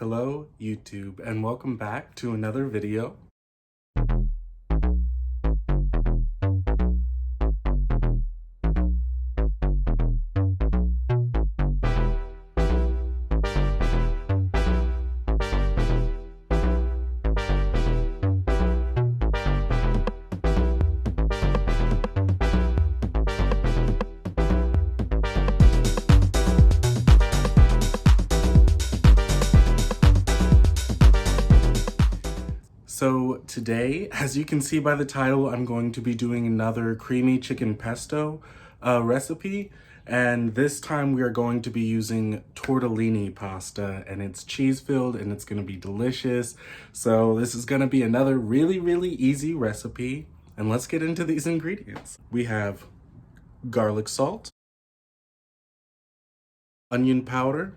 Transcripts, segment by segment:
Hello YouTube and welcome back to another video. So today, as you can see by the title, I'm going to be doing another creamy chicken pesto recipe. And this time we are going to be using tortellini pasta, and it's cheese filled and it's gonna be delicious. So this is gonna be another really easy recipe. And let's get into these ingredients. We have garlic salt, onion powder,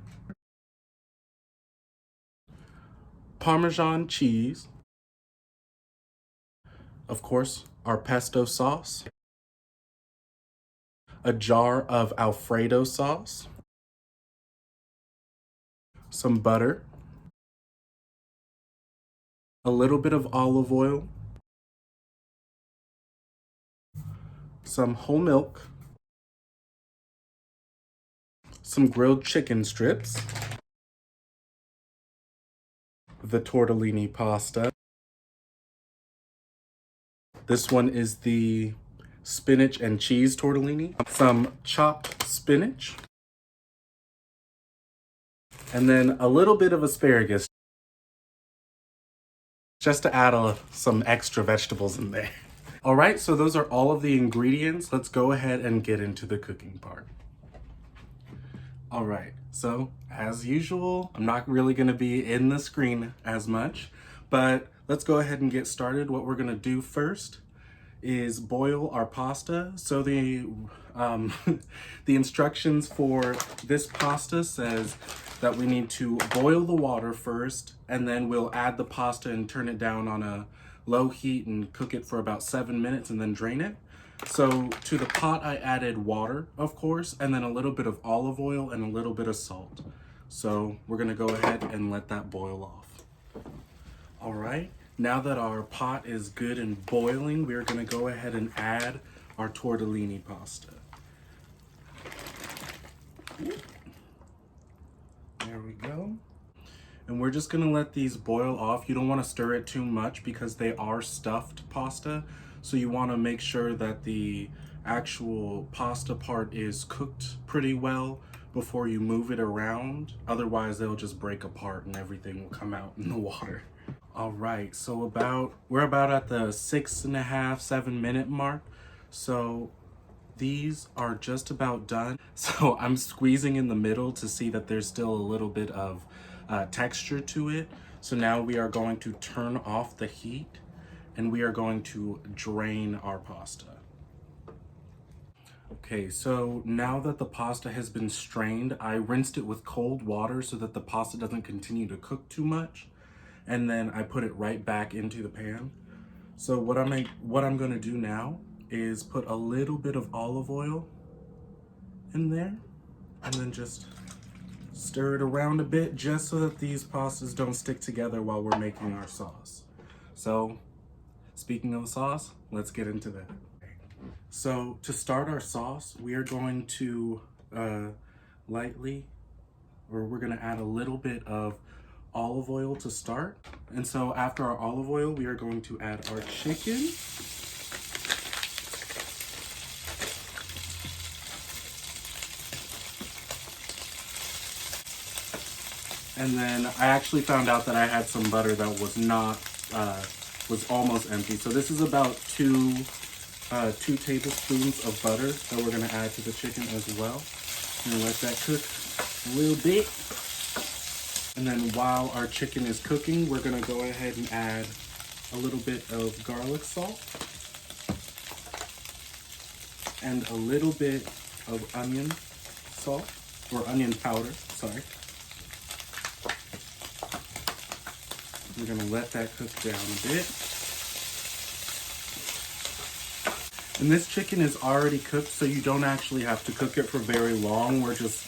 Parmesan cheese, of course, our pesto sauce, a jar of Alfredo sauce, some butter, a little bit of olive oil, some whole milk, some grilled chicken strips, the tortellini pasta. This one is the spinach and cheese tortellini, some chopped spinach, and then a little bit of asparagus, just to add some extra vegetables in there. All right, so those are all of the ingredients. Let's go ahead and get into the cooking part. All right, so as usual, I'm not really gonna be in the screen as much, but let's go ahead and get started. What we're gonna do first is boil our pasta. So the the instructions for this pasta says that we need to boil the water first, and then we'll add the pasta and turn it down on a low heat and cook it for about 7 minutes and then drain it. So to the pot, I added water, of course, and then a little bit of olive oil and a little bit of salt. So we're gonna go ahead and let that boil off. All right, now that our pot is good and boiling, we're gonna go ahead and add our tortellini pasta. There we go. And we're just gonna let these boil off. You don't wanna stir it too much because they are stuffed pasta. So you wanna make sure that the actual pasta part is cooked pretty well before you move it around. Otherwise they'll just break apart and everything will come out in the water. All right, so we're about at the 6.5, 7 minute mark. So these are just about done. So I'm squeezing in the middle to see that there's still a little bit of texture to it. So now we are going to turn off the heat and we are going to drain our pasta. Okay, so now that the pasta has been strained, I rinsed it with cold water so that the pasta doesn't continue to cook too much. And then I put it right back into the pan. So what I'm gonna do now is put a little bit of olive oil in there and then just stir it around a bit just so that these pastas don't stick together while we're making our sauce. So speaking of sauce, let's get into that. So to start our sauce, we are going to we're gonna add a little bit of olive oil to start. And so after our olive oil, we are going to add our chicken. And then I actually found out that I had some butter that was almost empty. So this is about two tablespoons of butter that we're gonna add to the chicken as well. And let that cook a little bit. And then while our chicken is cooking, we're gonna go ahead and add a little bit of garlic salt and a little bit of onion salt, or onion powder, sorry. We're gonna let that cook down a bit. And this chicken is already cooked, so you don't actually have to cook it for very long. We're just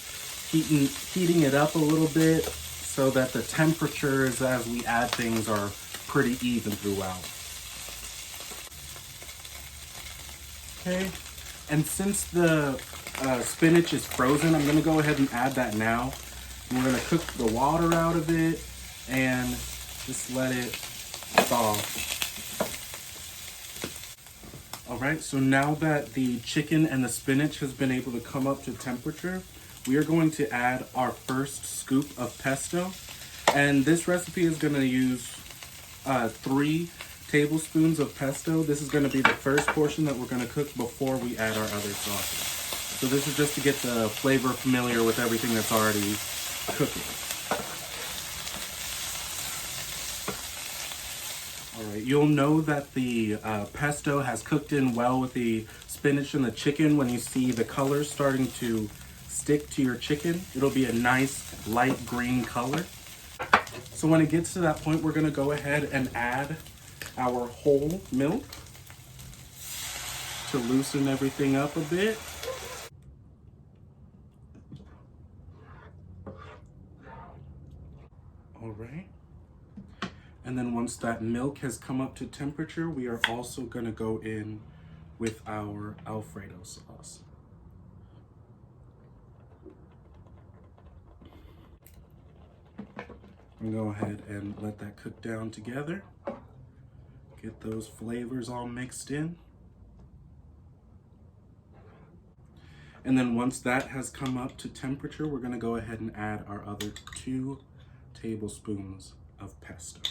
heating it up a little bit so that the temperatures as we add things are pretty even throughout. Okay, and since the spinach is frozen, I'm gonna go ahead and add that now. And we're gonna cook the water out of it and just let it thaw. All right, so now that the chicken and the spinach has been able to come up to temperature, we are going to add our first scoop of pesto. And this recipe is gonna use 3 tablespoons of pesto. This is gonna be the first portion that we're gonna cook before we add our other sauces. So this is just to get the flavor familiar with everything that's already cooking. All right, you'll know that the pesto has cooked in well with the spinach and the chicken when you see the colors starting to stick to your chicken. It'll be a nice light green color. So when it gets to that point, we're gonna go ahead and add our whole milk to loosen everything up a bit. All right. And then once that milk has come up to temperature, we are also gonna go in with our Alfredo sauce. I'm gonna go ahead and let that cook down together. Get those flavors all mixed in. And then once that has come up to temperature, we're gonna go ahead and add our other 2 tablespoons of pesto.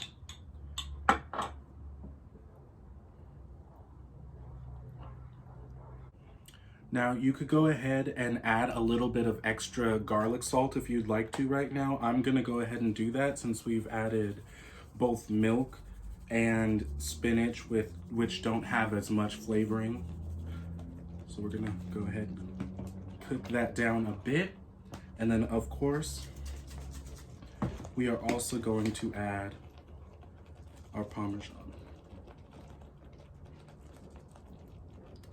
Now you could go ahead and add a little bit of extra garlic salt if you'd like to right now. I'm gonna go ahead and do that since we've added both milk and spinach which don't have as much flavoring. So we're gonna go ahead and cook that down a bit. And then of course, we are also going to add our Parmesan.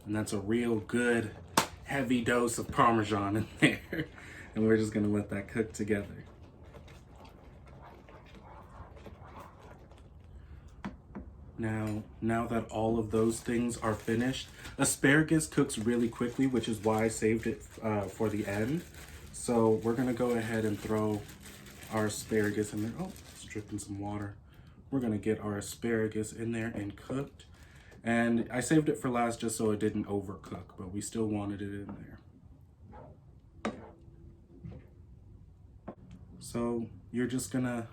And that's a real good heavy dose of Parmesan in there. And we're just gonna let that cook together. Now that all of those things are finished, asparagus cooks really quickly, which is why I saved it for the end. So we're gonna go ahead and throw our asparagus in there. Oh, it's dripping some water. We're gonna get our asparagus in there and cooked. And I saved it for last just so it didn't overcook, but we still wanted it in there. So you're just gonna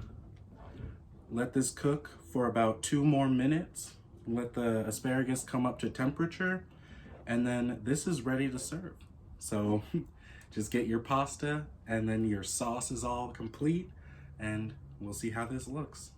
let this cook for about 2 more minutes. Let the asparagus come up to temperature, and then this is ready to serve. So just get your pasta, and then your sauce is all complete, and we'll see how this looks.